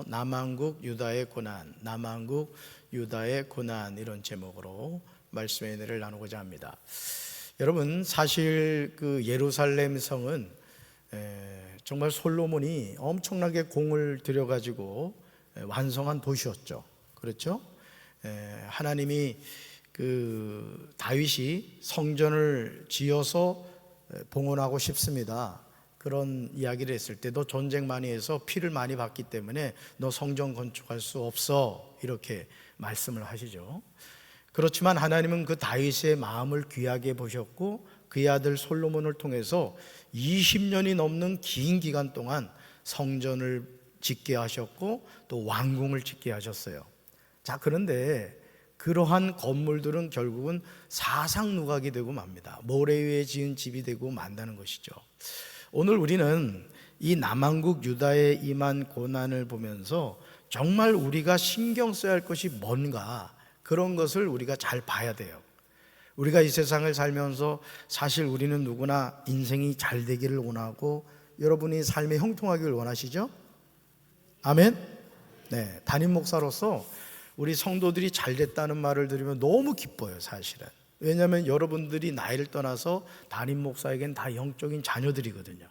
남한국 유다의 고난, 남한국 유다의 고난, 이런 제목으로 말씀의 은혜를 나누고자 합니다. 여러분, 사실 그 예루살렘 성은 정말 솔로몬이 엄청나게 공을 들여가지고 완성한 도시였죠. 그렇죠? 하나님이 그 다윗이 성전을 지어서 봉헌하고 싶습니다, 그런 이야기를 했을 때, 너 전쟁 많이 해서 피를 많이 봤기 때문에 너 성전 건축할 수 없어, 이렇게 말씀을 하시죠. 그렇지만 하나님은 그 다윗의 마음을 귀하게 보셨고, 그의 아들 솔로몬을 통해서 20년이 넘는 긴 기간 동안 성전을 짓게 하셨고 또 왕궁을 짓게 하셨어요. 자, 그런데 그러한 건물들은 결국은 사상 누각이 되고 맙니다. 모래 위에 지은 집이 되고 만다는 것이죠. 오늘 우리는 이 남한국 유다에 임한 고난을 보면서 정말 우리가 신경 써야 할 것이 뭔가, 그런 것을 우리가 잘 봐야 돼요. 우리가 이 세상을 살면서 사실 우리는 누구나 인생이 잘 되기를 원하고, 여러분이 삶이 형통하기를 원하시죠? 아멘? 네, 담임 목사로서 우리 성도들이 잘 됐다는 말을 들으면 너무 기뻐요, 사실은. 왜냐하면 여러분들이 나이를 떠나서 담임 목사에겐 다 영적인 자녀들이거든요.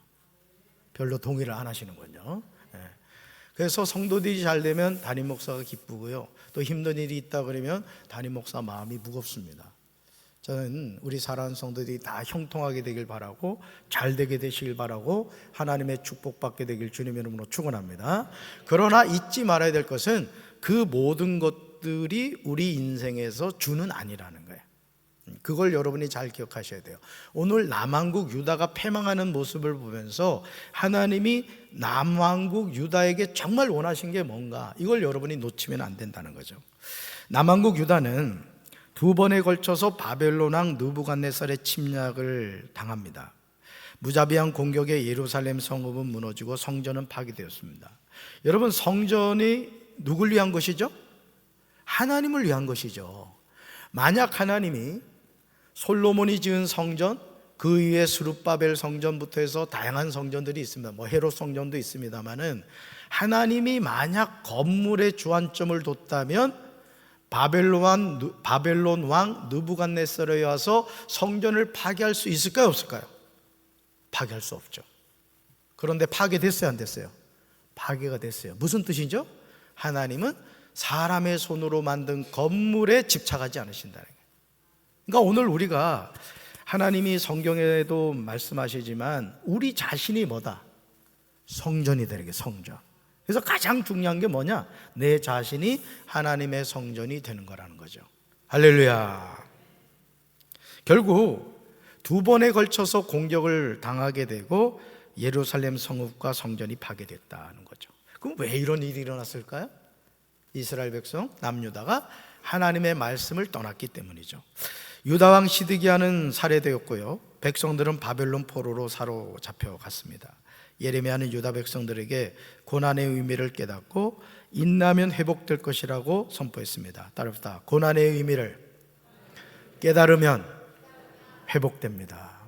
별로 동의를 안 하시는군요. 그래서 성도들이 잘 되면 담임 목사가 기쁘고요, 또 힘든 일이 있다 그러면 담임 목사 마음이 무겁습니다. 저는 우리 사랑하는 성도들이 다 형통하게 되길 바라고, 잘 되게 되시길 바라고, 하나님의 축복받게 되길 주님의 이름으로 축원합니다. 그러나 잊지 말아야 될 것은 그 모든 것들이 우리 인생에서 주는 아니라는 거예요. 그걸 여러분이 잘 기억하셔야 돼요. 오늘 남한국 유다가 패망하는 모습을 보면서 하나님이 남한국 유다에게 정말 원하신 게 뭔가, 이걸 여러분이 놓치면 안 된다는 거죠. 남한국 유다는 두 번에 걸쳐서 바벨론 왕 느부갓네살의 침략을 당합니다. 무자비한 공격에 예루살렘 성읍은 무너지고 성전은 파괴되었습니다. 여러분, 성전이 누굴 위한 것이죠? 하나님을 위한 것이죠. 만약 하나님이 솔로몬이 지은 성전, 그 위에 스룹바벨 성전부터 해서 다양한 성전들이 있습니다. 헤롯 성전도 있습니다만은, 하나님이 만약 건물에 주안점을 뒀다면 바벨론 왕 느부갓네살에 와서 성전을 파괴할 수 있을까요, 없을까요? 파괴할 수 없죠. 그런데 파괴됐어요, 안 됐어요? 파괴가 됐어요. 무슨 뜻이죠? 하나님은 사람의 손으로 만든 건물에 집착하지 않으신다는 거예요. 그러니까 오늘 우리가, 하나님이 성경에도 말씀하시지만 우리 자신이 뭐다? 성전이 되는 게, 성전. 그래서 가장 중요한 게 뭐냐? 내 자신이 하나님의 성전이 되는 거라는 거죠. 할렐루야. 결국 두 번에 걸쳐서 공격을 당하게 되고 예루살렘 성읍과 성전이 파괴됐다는 거죠. 그럼 왜 이런 일이 일어났을까요? 이스라엘 백성 남유다가 하나님의 말씀을 떠났기 때문이죠. 유다왕 시드기야는 살해되었고요, 백성들은 바벨론 포로로 사로잡혀 갔습니다. 예레미야는 유다 백성들에게 고난의 의미를 깨닫고 인내하면 회복될 것이라고 선포했습니다. 따라합시다. 고난의 의미를 깨달으면 회복됩니다.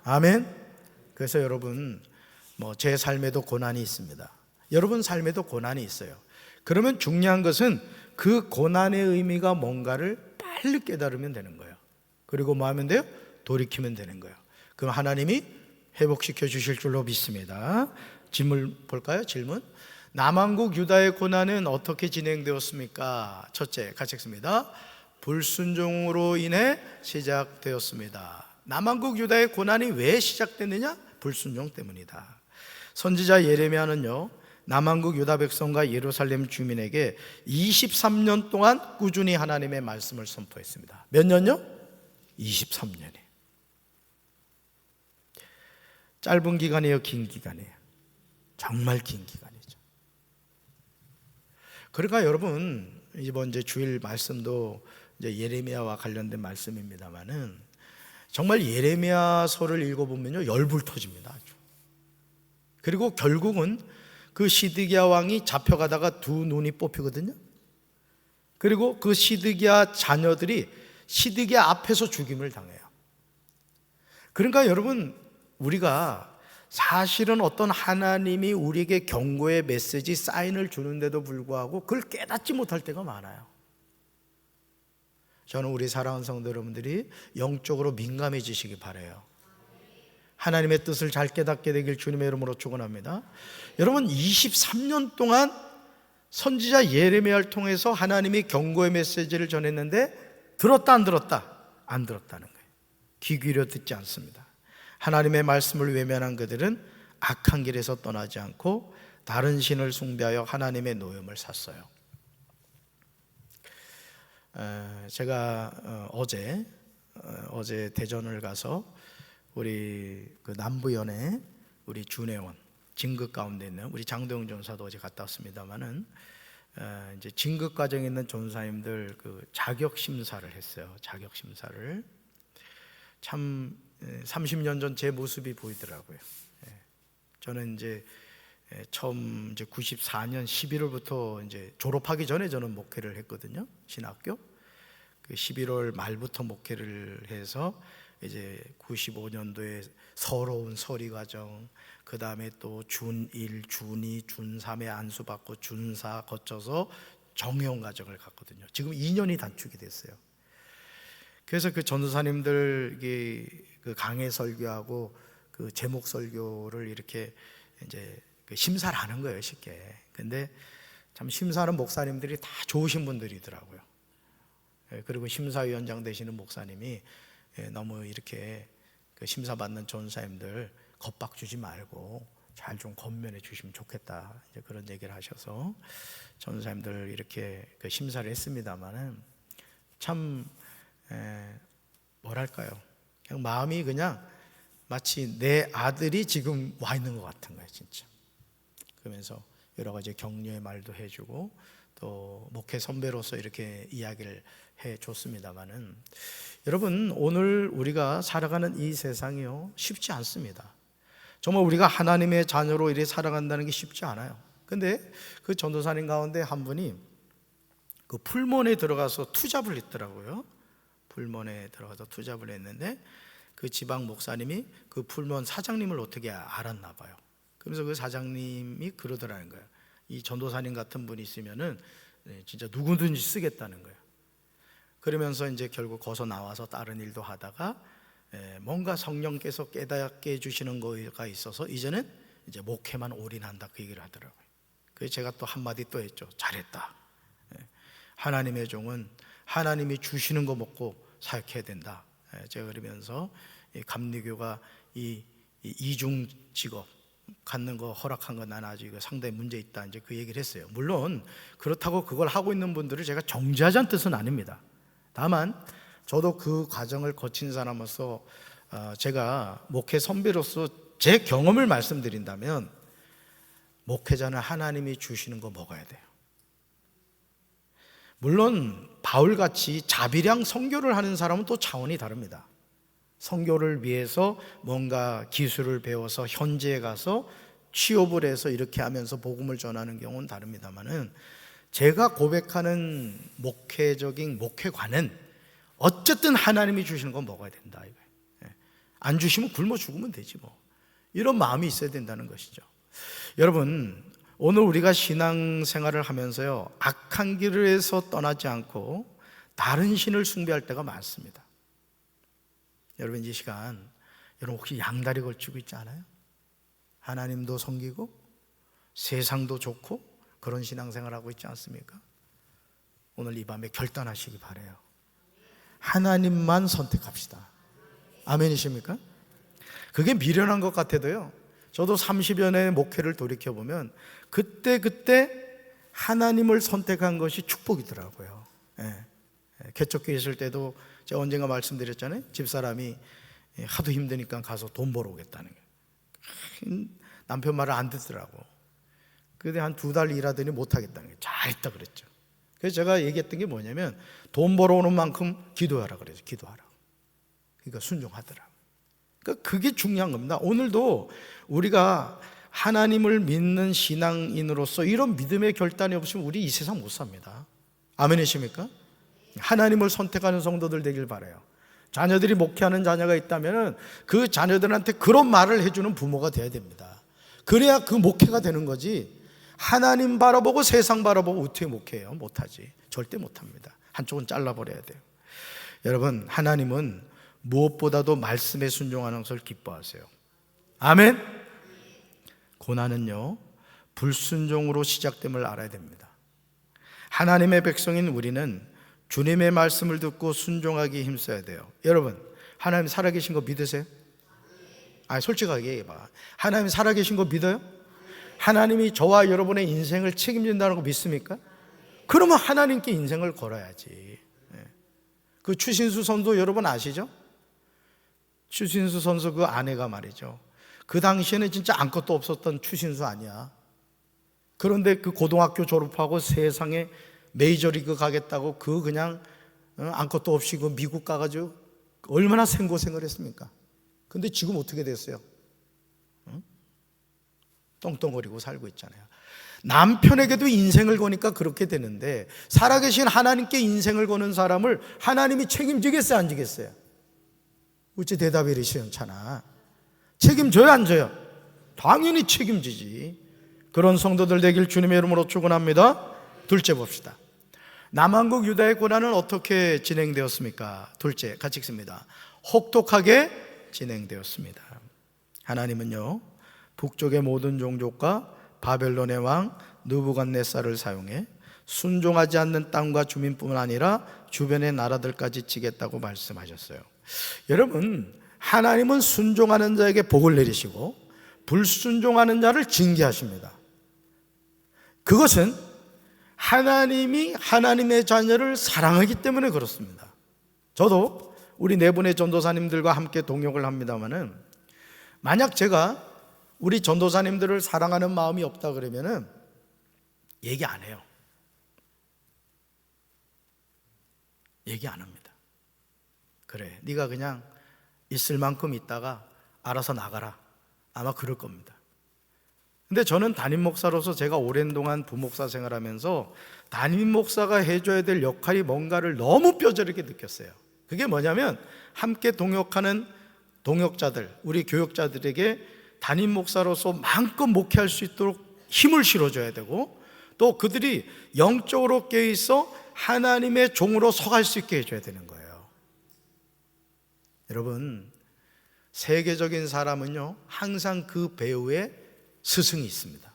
아멘. 그래서 여러분, 제 삶에도 고난이 있습니다. 여러분 삶에도 고난이 있어요. 그러면 중요한 것은 그 고난의 의미가 뭔가를 빨리 깨달으면 되는 거예요. 그리고 뭐 하면 돼요? 돌이키면 되는 거예요. 그럼 하나님이 회복시켜 주실 줄로 믿습니다. 질문 볼까요? 질문. 남한국 유다의 고난은 어떻게 진행되었습니까? 첫째, 같이 읽습니다. 불순종으로 인해 시작되었습니다. 남한국 유다의 고난이 왜 시작됐느냐? 불순종 때문이다. 선지자 예레미야는요, 남한국 유다 백성과 예루살렘 주민에게 23년 동안 꾸준히 하나님의 말씀을 선포했습니다. 몇 년요? 23년이에요. 짧은 기간이에요, 긴 기간이에요? 정말 긴 기간이죠. 그러니까 여러분, 이번 주일 말씀도 예레미야와 관련된 말씀입니다만은, 정말 예레미야서를 읽어보면요, 열불 터집니다, 아주. 그리고 결국은 그 시드기야 왕이 잡혀가다가 두 눈이 뽑히거든요. 그리고 그 시드기야 자녀들이 시드기야 앞에서 죽임을 당해요. 그러니까 여러분, 우리가 사실은 어떤 하나님이 우리에게 경고의 메시지, 사인을 주는데도 불구하고 그걸 깨닫지 못할 때가 많아요. 저는 우리 사랑하는 성도 여러분들이 영적으로 민감해지시기 바라요. 하나님의 뜻을 잘 깨닫게 되길 주님의 이름으로 축원합니다. 여러분, 23년 동안 선지자 예레미야를 통해서 하나님이 경고의 메시지를 전했는데 들었다 안 들었다? 안 들었다는 거예요. 귀 기울여 듣지 않습니다. 하나님의 말씀을 외면한 그들은 악한 길에서 떠나지 않고 다른 신을 숭배하여 하나님의 노염을 샀어요. 제가 어제 대전을 가서 우리 그 남부연에 우리 준회원 진급 가운데 있는 우리 장도영 전사도 어제 갔다 왔습니다만은 이제 진급 과정에 있는 전사님들 그 자격 심사를 했어요. 자격 심사를 참 30년 전 제 모습이 보이더라고요. 저는 이제 처음 이제 94년 11월부터 이제 졸업하기 전에 저는 목회를 했거든요. 신학교. 그 11월 말부터 목회를 해서 이제 95년도에 서러운 서리 과정, 그 다음에 또 준1, 준2, 준3에 안수받고 준4 거쳐서 정형 과정을 갔거든요. 지금 2년이 단축이 됐어요. 그래서 그 전도사님들 그 강해 설교하고 그 제목 설교를 이렇게 이제 그 심사를 하는 거예요, 쉽게. 근데 참 심사하는 목사님들이 다 좋으신 분들이더라고요. 그리고 심사위원장 되시는 목사님이 너무 이렇게 그 심사받는 전사님들 겁박 주지 말고 잘 좀 권면해 주시면 좋겠다, 이제 그런 얘기를 하셔서 전사님들 이렇게 그 심사를 했습니다만은 참 뭐랄까요, 그냥 마음이 그냥 마치 내 아들이 지금 와 있는 것 같은 거예요, 진짜. 그러면서 여러 가지 격려의 말도 해주고 또 목회 선배로서 이렇게 이야기를 해줬습니다만은 여러분, 오늘 우리가 살아가는 이 세상이요 쉽지 않습니다. 정말 우리가 하나님의 자녀로 이렇게 살아간다는 게 쉽지 않아요. 근데 그 전도사님 가운데 한 분이 그 풀몬에 들어가서 투잡을 했더라고요. 풀몬에 들어가서 투잡을 했는데 그 지방 목사님이 그 풀몬 사장님을 어떻게 알았나 봐요. 그러면서 그 사장님이 그러더라는 거예요. 이 전도사님 같은 분이 있으면은 진짜 누구든지 쓰겠다는 거예요. 그러면서 이제 결국 거기서 나와서 다른 일도 하다가 뭔가 성령께서 깨닫게 해주시는 거가 있어서 이제는 이제 목회만 올인한다, 그 얘기를 하더라고요. 그래서 제가 또 한마디 또 했죠. 잘했다. 하나님의 종은 하나님이 주시는 거 먹고 사역해야 된다. 제가 그러면서 감리교가 이 이중 직업 갖는 거 허락한 거 난 아주 이거 상당히 문제 있다, 이제 그 얘기를 했어요. 물론 그렇다고 그걸 하고 있는 분들을 제가 정죄하자는 뜻은 아닙니다. 다만 저도 그 과정을 거친 사람으로서 제가 목회 선배로서 제 경험을 말씀드린다면 목회자는 하나님이 주시는 거 먹어야 돼요. 물론 바울같이 자비량 선교를 하는 사람은 또 차원이 다릅니다. 선교를 위해서 뭔가 기술을 배워서 현지에 가서 취업을 해서 이렇게 하면서 복음을 전하는 경우는 다릅니다만은 제가 고백하는 목회적인 목회관은 어쨌든 하나님이 주시는 건 먹어야 된다, 이거예요. 안 주시면 굶어 죽으면 되지 뭐, 이런 마음이 있어야 된다는 것이죠. 여러분, 오늘 우리가 신앙생활을 하면서요 악한 길에서 떠나지 않고 다른 신을 숭배할 때가 많습니다. 여러분, 이 시간 여러분 혹시 양다리 걸치고 있지 않아요? 하나님도 섬기고 세상도 좋고 그런 신앙생활 하고 있지 않습니까? 오늘 이 밤에 결단하시기 바라요. 하나님만 선택합시다. 아멘이십니까? 그게 미련한 것 같아도요, 저도 30여 년의 목회를 돌이켜보면 그때 하나님을 선택한 것이 축복이더라고요. 개척교회 있을 때도 제가 언젠가 말씀드렸잖아요. 집사람이 하도 힘드니까 가서 돈 벌어오겠다는 거예요. 남편 말을 안 듣더라고. 근데 한 2달 일하더니 못하겠다는 거예요. 잘했다 그랬죠. 그래서 제가 얘기했던 게 뭐냐면 돈 벌어오는 만큼 기도하라 그래서 기도하라고. 그러니까 순종하더라고. 그러니까 그게 중요한 겁니다. 오늘도 우리가 하나님을 믿는 신앙인으로서 이런 믿음의 결단이 없으면 우리 이 세상 못 삽니다. 아멘이십니까? 하나님을 선택하는 성도들 되길 바라요. 자녀들이 목회하는 자녀가 있다면 그 자녀들한테 그런 말을 해주는 부모가 돼야 됩니다. 그래야 그 목회가 되는 거지. 하나님 바라보고 세상 바라보고 어떻게 목회해요? 못하지. 절대 못합니다. 한쪽은 잘라버려야 돼요. 여러분, 하나님은 무엇보다도 말씀에 순종하는 것을 기뻐하세요. 아멘. 고난은요, 불순종으로 시작됨을 알아야 됩니다. 하나님의 백성인 우리는 주님의 말씀을 듣고 순종하기 힘써야 돼요. 여러분, 하나님 살아계신 거 믿으세요? 솔직하게 얘기해봐. 하나님 살아계신 거 믿어요? 하나님이 저와 여러분의 인생을 책임진다는 거 믿습니까? 그러면 하나님께 인생을 걸어야지. 그 추신수 선수 여러분 아시죠? 추신수 선수 그 아내가 말이죠, 그 당시에는 진짜 아무것도 없었던 추신수 아니야. 그런데 그 고등학교 졸업하고 세상에 메이저리그 가겠다고 그 그냥 아무것도 없이 그 미국 가가지고 얼마나 생고생을 했습니까? 근데 지금 어떻게 됐어요? 떵떵거리고 살고 있잖아요. 남편에게도 인생을 거니까 그렇게 되는데, 살아계신 하나님께 인생을 거는 사람을 하나님이 책임지겠어요, 안 지겠어요? 어째 대답이 이리 시원찮아. 책임져요, 안 져요? 당연히 책임지지. 그런 성도들 되길 주님의 이름으로 축원합니다. 둘째 봅시다. 남한국 유다의 고난은 어떻게 진행되었습니까? 둘째, 같이 읽습니다. 혹독하게 진행되었습니다. 하나님은요, 북쪽의 모든 종족과 바벨론의 왕 느부갓네살을 사용해 순종하지 않는 땅과 주민뿐만 아니라 주변의 나라들까지 치겠다고 말씀하셨어요. 여러분, 하나님은 순종하는 자에게 복을 내리시고 불순종하는 자를 징계하십니다. 그것은 하나님이 하나님의 자녀를 사랑하기 때문에 그렇습니다. 저도 우리 네 분의 전도사님들과 함께 동역을 합니다마는, 만약 제가 우리 전도사님들을 사랑하는 마음이 없다 그러면은 얘기 안 해요. 얘기 안 합니다. 그래, 네가 그냥 있을 만큼 있다가 알아서 나가라, 아마 그럴 겁니다. 근데 저는 담임 목사로서 제가 오랜 동안 부목사 생활하면서 담임 목사가 해줘야 될 역할이 뭔가를 너무 뼈저리게 느꼈어요. 그게 뭐냐면, 함께 동역하는 동역자들, 우리 교역자들에게 담임 목사로서 마음껏 목회할 수 있도록 힘을 실어줘야 되고, 또 그들이 영적으로 깨어있어 하나님의 종으로 서갈 수 있게 해줘야 되는 거예요. 여러분, 세계적인 사람은요, 항상 그 배우의 스승이 있습니다.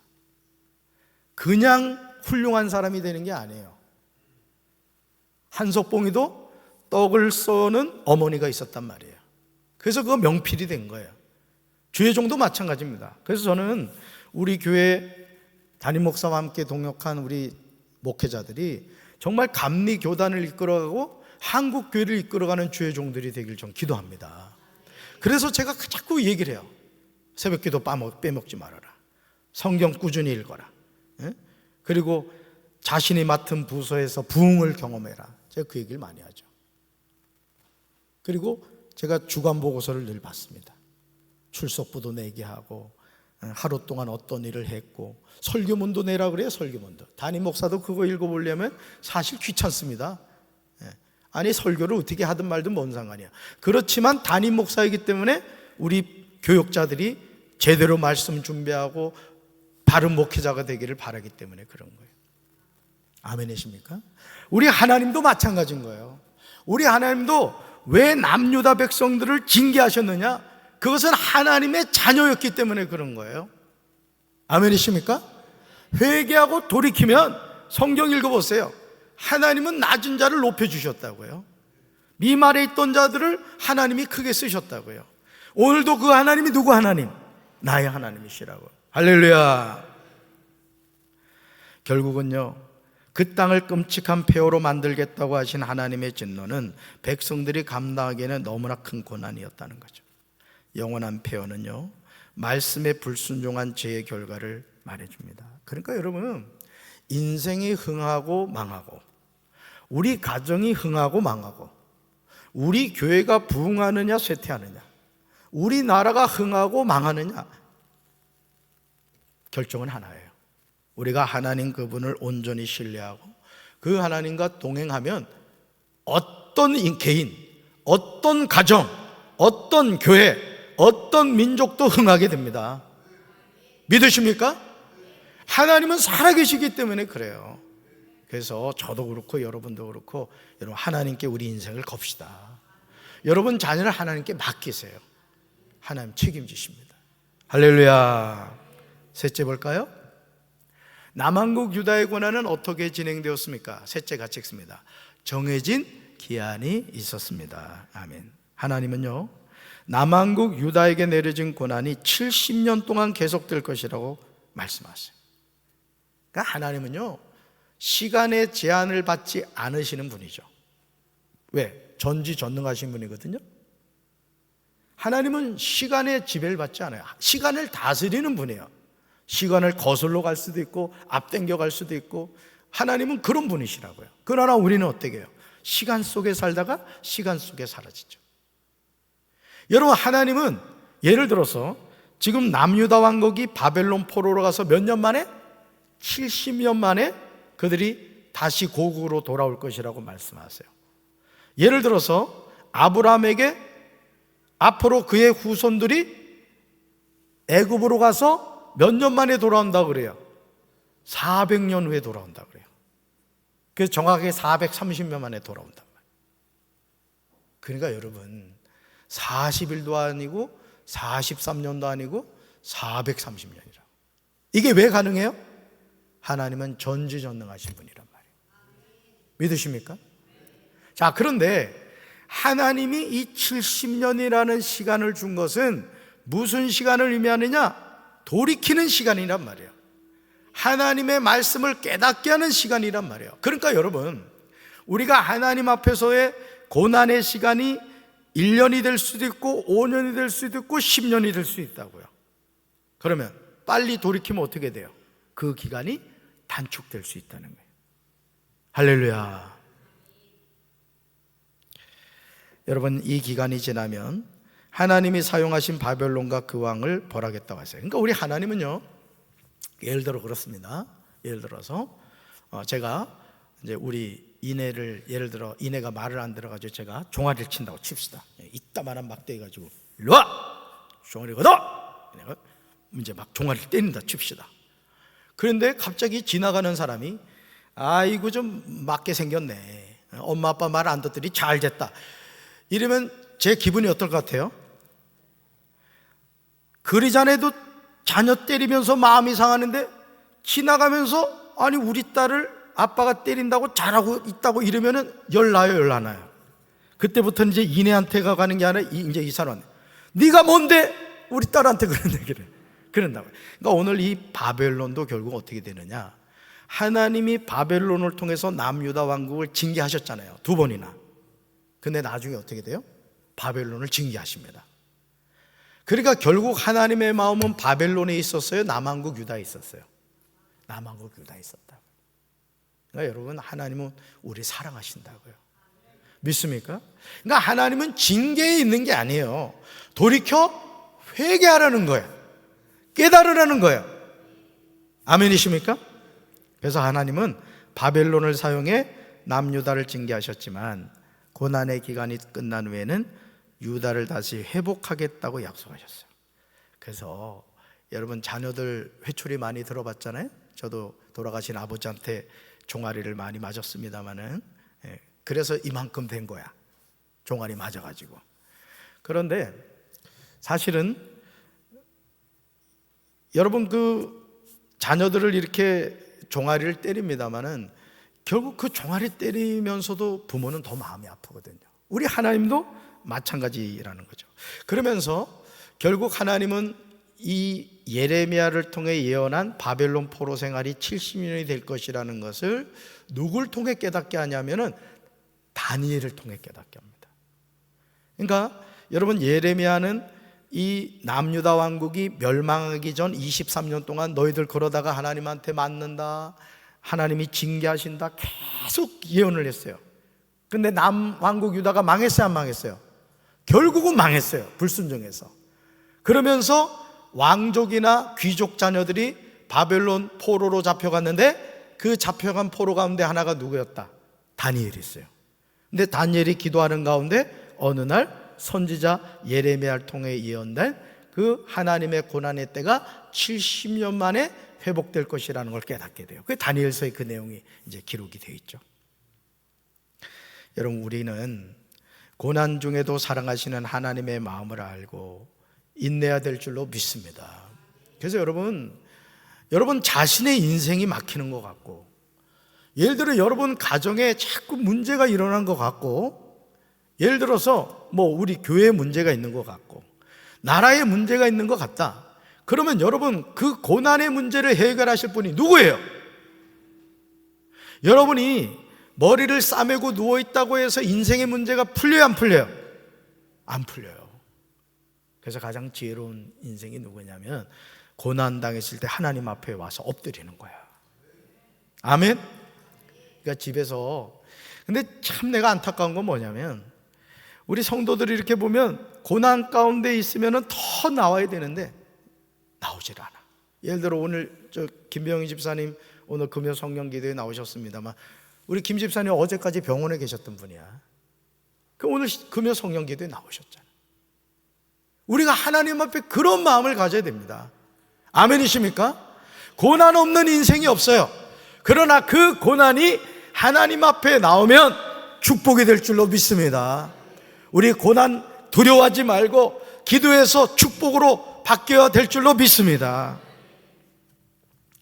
그냥 훌륭한 사람이 되는 게 아니에요. 한석봉이도 떡을 써는 어머니가 있었단 말이에요. 그래서 그거 명필이 된 거예요. 주의종도 마찬가지입니다. 그래서 저는 우리 교회 담임 목사와 함께 동역한 우리 목회자들이 정말 감리 교단을 이끌어가고 한국 교회를 이끌어가는 주의종들이 되길 좀 기도합니다. 그래서 제가 자꾸 얘기를 해요. 새벽기도 빼먹지 말아라. 성경 꾸준히 읽어라. 그리고 자신이 맡은 부서에서 부흥을 경험해라. 제가 그 얘기를 많이 하죠. 그리고 제가 주간 보고서를 늘 받습니다. 출석부도 내게 하고, 하루 동안 어떤 일을 했고, 설교문도 내라 그래요. 설교문도. 담임 목사도 그거 읽어보려면 사실 귀찮습니다. 아니, 설교를 어떻게 하든 말든 뭔 상관이야. 그렇지만 담임 목사이기 때문에 우리 교역자들이 제대로 말씀 준비하고 바른 목회자가 되기를 바라기 때문에 그런 거예요. 아멘이십니까? 우리 하나님도 마찬가지인 거예요. 우리 하나님도 왜 남유다 백성들을 징계하셨느냐? 그것은 하나님의 자녀였기 때문에 그런 거예요. 아멘이십니까? 회개하고 돌이키면, 성경 읽어보세요. 하나님은 낮은 자를 높여주셨다고요. 미말에 있던 자들을 하나님이 크게 쓰셨다고요. 오늘도 그 하나님이 누구 하나님? 나의 하나님이시라고. 할렐루야. 결국은요, 그 땅을 끔찍한 폐허로 만들겠다고 하신 하나님의 진노는 백성들이 감당하기에는 너무나 큰 고난이었다는 거죠. 영원한 폐허는요, 말씀에 불순종한 죄의 결과를 말해줍니다. 그러니까 여러분은 인생이 흥하고 망하고, 우리 가정이 흥하고 망하고, 우리 교회가 부흥하느냐 쇠퇴하느냐, 우리나라가 흥하고 망하느냐, 결정은 하나예요. 우리가 하나님 그분을 온전히 신뢰하고 그 하나님과 동행하면 어떤 개인, 어떤 가정, 어떤 교회, 어떤 민족도 흥하게 됩니다. 믿으십니까? 하나님은 살아계시기 때문에 그래요. 그래서 저도 그렇고 여러분도 그렇고, 여러분 하나님께 우리 인생을 겁시다. 여러분 자녀를 하나님께 맡기세요. 하나님 책임지십니다. 할렐루야. 셋째 볼까요? 남한국 유다의 고난은 어떻게 진행되었습니까? 셋째 같이 읽습니다. 정해진 기한이 있었습니다. 아멘. 하나님은요, 남한국 유다에게 내려진 고난이 70년 동안 계속될 것이라고 말씀하세요. 그러니까 하나님은요, 시간의 제한을 받지 않으시는 분이죠. 왜? 전지전능하신 분이거든요. 하나님은 시간의 지배를 받지 않아요. 시간을 다스리는 분이에요. 시간을 거슬러 갈 수도 있고 앞당겨 갈 수도 있고, 하나님은 그런 분이시라고요. 그러나 우리는 어떻게 해요? 시간 속에 살다가 시간 속에 사라지죠. 여러분, 하나님은 예를 들어서 지금 남유다 왕국이 바벨론 포로로 가서 몇 년 만에? 70년 만에 그들이 다시 고국으로 돌아올 것이라고 말씀하세요. 예를 들어서 아브라함에게 앞으로 그의 후손들이 애굽으로 가서 몇 년 만에 돌아온다고 그래요? 400년 후에 돌아온다고 그래요. 그래서 정확하게 430년 만에 돌아온단 말이에요. 그러니까 여러분, 40일도 아니고 43년도 아니고 430년이라. 이게 왜 가능해요? 하나님은 전지전능하신 분이란 말이에요. 믿으십니까? 자, 그런데 하나님이 이 70년이라는 시간을 준 것은 무슨 시간을 의미하느냐? 돌이키는 시간이란 말이에요. 하나님의 말씀을 깨닫게 하는 시간이란 말이에요. 그러니까 여러분, 우리가 하나님 앞에서의 고난의 시간이 1년이 될 수도 있고 5년이 될 수도 있고 10년이 될 수 있다고요. 그러면 빨리 돌이키면 어떻게 돼요? 그 기간이 단축될 수 있다는 거예요. 할렐루야. 여러분, 이 기간이 지나면 하나님이 사용하신 바벨론과 그 왕을 벌하겠다고 하세요. 그러니까 우리 하나님은요, 예를 들어 그렇습니다. 예를 들어서 제가 이제 우리 이내를, 예를 들어 이내가 말을 안 들어가지고 제가 종아리를 친다고 칩시다. 이따만한 막대 가지고 일로 와! 종아리 걷어! 내가 이제 막 종아리를 때린다 칩시다. 그런데 갑자기 지나가는 사람이 아이고 좀 맞게 생겼네, 엄마 아빠 말 안 듣더니 잘 됐다, 이러면 제 기분이 어떨 것 같아요? 그리 전에도 자녀 때리면서 마음이 상하는데 지나가면서 아니 우리 딸을 아빠가 때린다고 잘하고 있다고 이러면은 열 나요, 열 안 나요? 그때부터는 이제 이내한테 가는 게 아니라 이제 이 사람한테, 네가 뭔데 우리 딸한테 그런 얘기를 그런다고요. 그러니까 오늘 이 바벨론도 결국 어떻게 되느냐, 하나님이 바벨론을 통해서 남유다 왕국을 징계하셨잖아요, 2번이나. 근데 나중에 어떻게 돼요? 바벨론을 징계하십니다. 그러니까 결국 하나님의 마음은 바벨론에 있었어요, 남한국 유다에 있었어요? 남한국 유다에 있었다. 그러니까 여러분, 하나님은 우리 사랑하신다고요. 믿습니까? 그러니까 하나님은 징계에 있는 게 아니에요. 돌이켜 회개하라는 거예요. 깨달으라는 거예요. 아멘이십니까? 그래서 하나님은 바벨론을 사용해 남유다를 징계하셨지만 고난의 기간이 끝난 후에는 유다를 다시 회복하겠다고 약속하셨어요. 그래서 여러분, 자녀들 회초리 많이 들어봤잖아요. 저도 돌아가신 아버지한테 종아리를 많이 맞았습니다마는, 그래서 이만큼 된 거야, 종아리 맞아가지고. 그런데 사실은 여러분, 그 자녀들을 이렇게 종아리를 때립니다마는 결국 그 종아리 때리면서도 부모는 더 마음이 아프거든요. 우리 하나님도 마찬가지라는 거죠. 그러면서 결국 하나님은 이 예레미야를 통해 예언한 바벨론 포로 생활이 70년이 될 것이라는 것을 누굴 통해 깨닫게 하냐면은 다니엘을 통해 깨닫게 합니다. 그러니까 여러분, 예레미야는 이 남유다 왕국이 멸망하기 전 23년 동안 너희들 그러다가 하나님한테 맞는다, 하나님이 징계하신다, 계속 예언을 했어요. 근데 남왕국 유다가 망했어요, 안 망했어요? 결국은 망했어요, 불순종해서. 그러면서 왕족이나 귀족 자녀들이 바벨론 포로로 잡혀갔는데 그 잡혀간 포로 가운데 하나가 누구였다? 다니엘이었어요. 근데 다니엘이 기도하는 가운데 어느 날 선지자 예레미야를 통해 예언된 그 하나님의 고난의 때가 70년 만에 회복될 것이라는 걸 깨닫게 돼요. 그 다니엘서의 그 내용이 이제 기록이 되어 있죠. 여러분, 우리는 고난 중에도 사랑하시는 하나님의 마음을 알고 인내해야 될 줄로 믿습니다. 그래서 여러분 자신의 인생이 막히는 것 같고, 예를 들어 여러분 가정에 자꾸 문제가 일어난 것 같고, 예를 들어서 우리 교회에 문제가 있는 것 같고, 나라에 문제가 있는 것 같다. 그러면 여러분, 그 고난의 문제를 해결하실 분이 누구예요? 여러분이 머리를 싸매고 누워있다고 해서 인생의 문제가 풀려요, 안 풀려요? 안 풀려요. 그래서 가장 지혜로운 인생이 누구냐면, 고난 당했을 때 하나님 앞에 와서 엎드리는 거야. 아멘? 그러니까 집에서, 근데 참 내가 안타까운 건 뭐냐면, 우리 성도들이 이렇게 보면 고난 가운데 있으면 더 나와야 되는데 나오질 않아. 예를 들어 오늘 김병희 집사님 오늘 금요 성령 기도에 나오셨습니다만, 우리 김 집사님 어제까지 병원에 계셨던 분이야. 그 오늘 금요 성령 기도에 나오셨잖아. 우리가 하나님 앞에 그런 마음을 가져야 됩니다. 아멘이십니까? 고난 없는 인생이 없어요. 그러나 그 고난이 하나님 앞에 나오면 축복이 될 줄로 믿습니다. 우리 고난 두려워하지 말고 기도해서 축복으로 바뀌어야 될 줄로 믿습니다.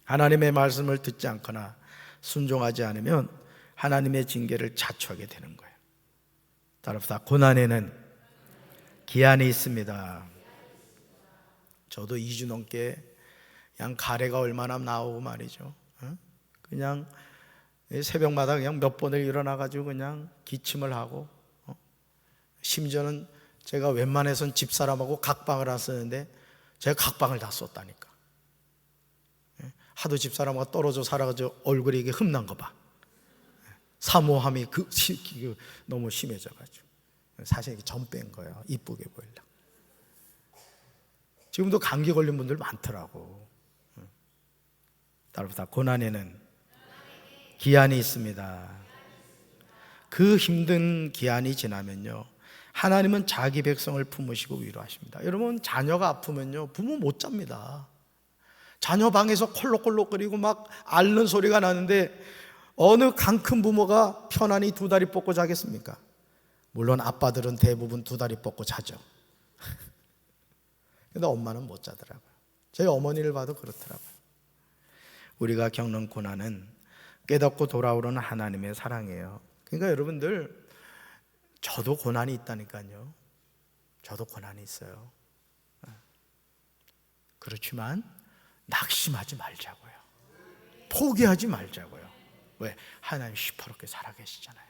하나님의 말씀을 듣지 않거나 순종하지 않으면 하나님의 징계를 자초하게 되는 거예요. 따라서 고난에는 기한이 있습니다. 저도 2주 넘게 그냥 가래가 얼마나 나오고 말이죠. 그냥 새벽마다 그냥 몇 번을 일어나가지고 그냥 기침을 하고, 심지어는 제가 웬만해선 집사람하고 각방을 안 쓰는데 제가 각방을 다 썼다니까. 하도 집사람하고 떨어져 살아가지고 얼굴이 이게 흠난 거 봐. 사모함이 너무 심해져가지고 사실 이게 전 뺀 거예요. 이쁘게 보이려고. 지금도 감기 걸린 분들 많더라고. 따라서 고난에는 기한이 있습니다. 그 힘든 기한이 지나면요, 하나님은 자기 백성을 품으시고 위로하십니다. 여러분, 자녀가 아프면요 부모 못 잡니다. 자녀 방에서 콜록콜록거리고 막 앓는 소리가 나는데 어느 강큰 부모가 편안히 두 다리 뻗고 자겠습니까? 물론 아빠들은 대부분 두 다리 뻗고 자죠. 근데 엄마는 못 자더라고요. 저희 어머니를 봐도 그렇더라고요. 우리가 겪는 고난은 깨닫고 돌아오는 하나님의 사랑이에요. 그러니까 여러분들, 저도 고난이 있다니까요. 저도 고난이 있어요. 그렇지만 낙심하지 말자고요. 포기하지 말자고요. 왜? 하나님 시퍼렇게 살아계시잖아요.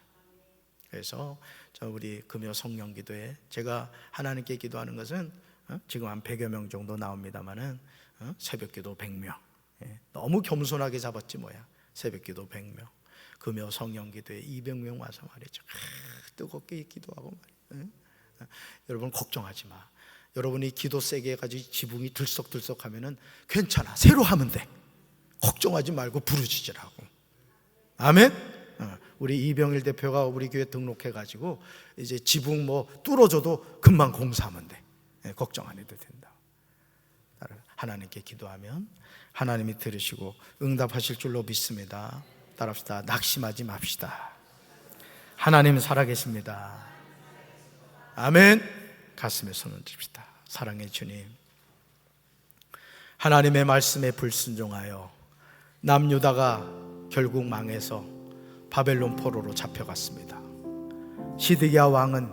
그래서 우리 금요 성령 기도에 제가 하나님께 기도하는 것은 지금 한 100여 명 정도 나옵니다만은 새벽 기도 100명. 너무 겸손하게 잡았지 뭐야. 새벽 기도 100명. 금요 성령 기도에 200명 와서 말이죠. 뜨겁게 기도하고 말이죠. 여러분 걱정하지 마. 여러분이 기도 세게 해가지고 지붕이 들썩들썩하면은 괜찮아. 새로 하면 돼. 걱정하지 말고 부르짖으라고. 아멘. 우리 이병일 대표가 우리 교회 등록해가지고 이제 지붕 뚫어줘도 금방 공사하면 돼. 걱정 안 해도 된다. 하나님께 기도하면 하나님이 들으시고 응답하실 줄로 믿습니다. 따라합시다. 낙심하지 맙시다. 하나님 살아계십니다. 아멘. 가슴에 손을 얹읍시다. 사랑의 주님, 하나님의 말씀에 불순종하여 남유다가 결국 망해서 바벨론 포로로 잡혀갔습니다. 시드기야 왕은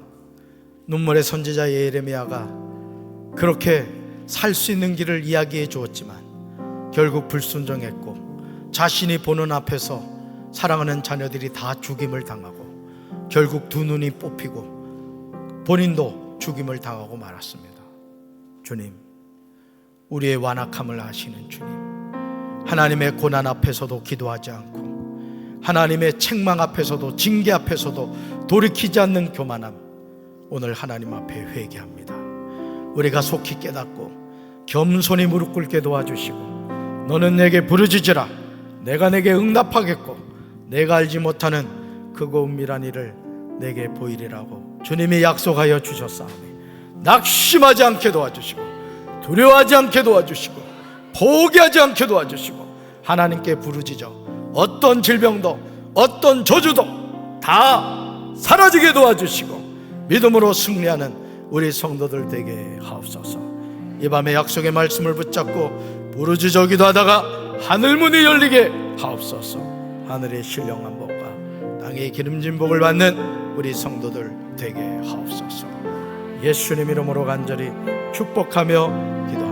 눈물의 선지자 예레미야가 그렇게 살 수 있는 길을 이야기해 주었지만 결국 불순종했고, 자신이 보는 앞에서 사랑하는 자녀들이 다 죽임을 당하고 결국 두 눈이 뽑히고 본인도 죽임을 당하고 말았습니다. 주님, 우리의 완악함을 아시는 주님, 하나님의 고난 앞에서도 기도하지 않고 하나님의 책망 앞에서도 징계 앞에서도 돌이키지 않는 교만함, 오늘 하나님 앞에 회개합니다. 우리가 속히 깨닫고 겸손히 무릎 꿇게 도와주시고, 너는 내게 부르짖으라, 내가 내게 응답하겠고 내가 알지 못하는 크고 은밀한 일을 내게 보이리라고 주님이 약속하여 주셨사오니 낙심하지 않게 도와주시고 두려워하지 않게 도와주시고 포기하지 않게 도와주시고 하나님께 부르짖어 어떤 질병도 어떤 저주도 다 사라지게 도와주시고 믿음으로 승리하는 우리 성도들 되게 하옵소서. 이 밤에 약속의 말씀을 붙잡고 부르짖어 기도하다가 하늘문이 열리게 하옵소서. 하늘의 신령한 복과 땅의 기름진 복을 받는 우리 성도들 되게 하옵소서. 예수님 이름으로 간절히 축복하며 기도합니다.